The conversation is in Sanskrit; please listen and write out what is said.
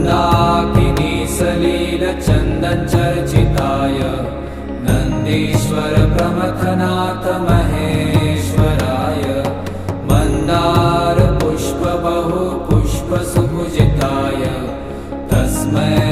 मन्दाकिनी सलीलचन्दनचर्चिताय नन्दीश्वर प्रमथनाथ महेश्वराय मन्दार पुष्प बहु पुष्प सुपूजिताय तस्मै